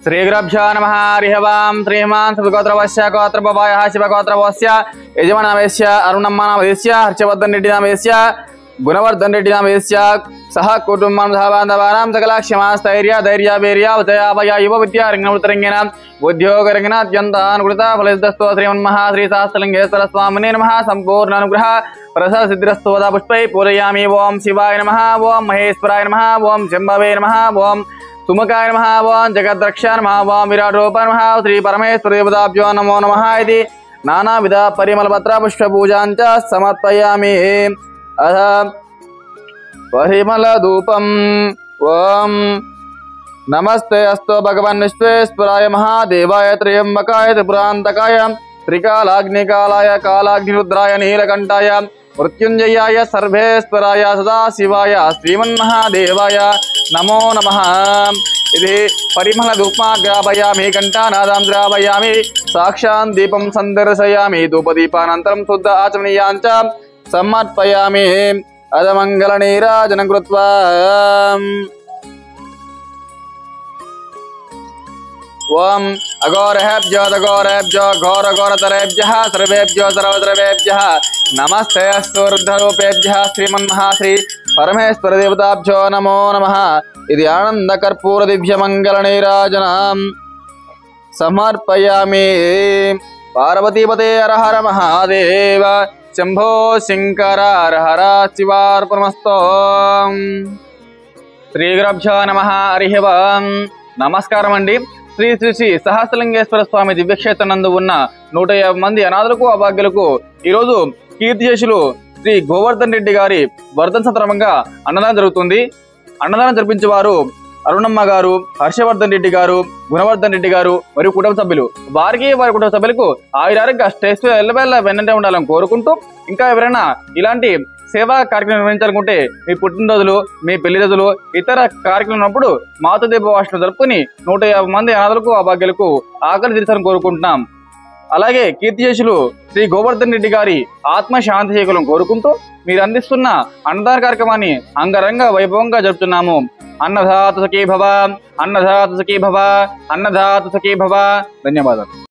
श्रीगुरुभ्यो नमः। हरिः ओम्। श्रीमान् सुगोत्रवस्य गोत्रपवायः शिवगोत्रवस्य यजमानवेस्य अरुणम्मानामदेस्य हर्षवर्धन रेड्डी नामदेस्य गुणवर्धन रेड्डी नामदेस्य सह कुटुम्बं सह बान्धवानां सकलक्षमास्थैर्य धैर्य वीर्य विजयाभय युव विद्या रङ्गणोत्तरङ्गेन उद्योगरङ्गेन अत्यन्तानुकृता फलसिद्धस्तो श्रीमन्महाश्री सहस्रलिङ्गेश्वर स्वामिने नमः। सम्पूर्ण अनुग्रह प्रसाद सिद्धिरस्तु वदा पुष्पै पूजयामि। ओम शिवाय नमः, ओम महेश्वराय नमः, ओम शम्भवे नमः, ओम सुमुखाय नमः, ओम जगद्रक्षाय नमः, ओम विराटरूपाय नमः, श्री परमेश्वर देवताभ्यो नमो नमः इति नानाविध परिमलपत्र पुष्पपूजां च समर्पयामि। अथ परिमलधूपम्। ओम नमस्ते अस्तु भगवन् विश्वेश्वराय महादेवाय त्र्यम्बकाय त्रिपुरान्तकाय त्रिकालाग्निकालाय कालाग्निरुद्राय नीलकण्ठाय मृत्युंजयाय सर्वेश्वराय सदाशिवाय श्रीमन्महादेवाय नमो नमः। इति परिमलधूपं ग्रापयामि, घण्टानादं द्रावयामि, साक्षात् दीपं सन्दर्शयामि, धूपदीपानन्तरं शुद्ध आचमनीयान् च समर्पयामि। अदमङ्गलनीराजनं कृत्वा ओम अघोरेभ्यो दघोरेभ्यो घोरघोरतरेभ्यः सर्वेभ्यो सर्वतरेभ्यः नमस्ते अस्तुर्धरूपेभ्यः श्रीमन्महाश्री परमेश्वर देवताभ्यो नमो नमः। इति आनन्दकर्पूर दिव्यमङ्गलनीराजनं समर्पयामि। पार्वतीपते हर हर महादेव शंभो शंकर हर हर शिवार्पणमस्तु। श्रीगुरुभ्यो नमः। हरिः ओम्। నమస్కారం అండి। శ్రీ శ్రీ శ్రీ సహస్రలింగేశ్వర స్వామి దివ్యక్షేత్రం నందు ఉన్న 150 మంది అనాథులకు అభాగ్యులకు ఈరోజు కీర్తిశేషులు శ్రీ గోవర్ధన్ రెడ్డి గారి వర్ధన సందర్భంగా అన్నదానం జరుగుతుంది। అన్నదానం జరిపించేవారు అరుణమ్మ గారు, హర్షవర్ధన్ రెడ్డి గారు, గుణవర్ధన్ రెడ్డి గారు మరియు కుటుంబ సభ్యులు। వారికి వారి కుటుంబ సభ్యులకు ఆయురారోగ్య స్ట్రెస్ ఎల్లవేళ వెన్నంటే ఉండాలని కోరుకుంటూ, ఇంకా ఎవరైనా ఇలాంటి సేవా కార్యక్రమం నిర్వహించాలనుకుంటే మీ పుట్టినరోజులు, మీ పెళ్లి రోజులు, ఇతర కార్యక్రమం ఉన్నప్పుడు మాతృ దీపోత్సవం జరుపుకుని 150 మంది అనాథులకు అభాగ్యులకు ఆకలి తీర్చాలని కోరుకుంటున్నాం। అలాగే కీర్తిశేషులు శ్రీ గోవర్ధన్ రెడ్డి గారి ఆత్మ శాంతి చేకూరాలని కోరుకుంటూ మీరు అందిస్తున్న అన్నదాన కార్యక్రమాన్ని అంగరంగ వైభవంగా జరుపుతున్నాము। అన్నదాత సఖీ భవ, అన్నదాత సఖీ భవ, అన్నదాత సఖీ భవ। ధన్యవాదాలు।